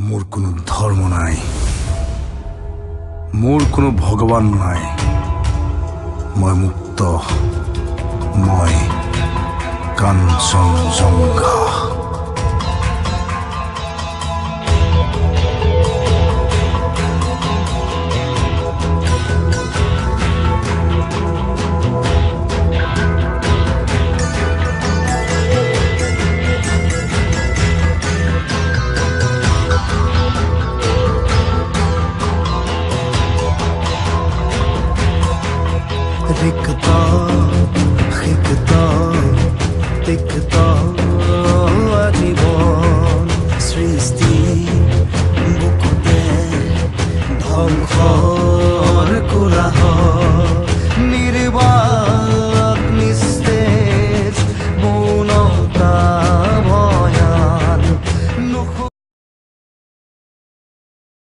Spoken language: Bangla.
মোর কোনো ধর্ম নাই, মোর কোনো ভগবান নাই। মই মুক্ত, মই কাঞ্চনজঙ্ঘা।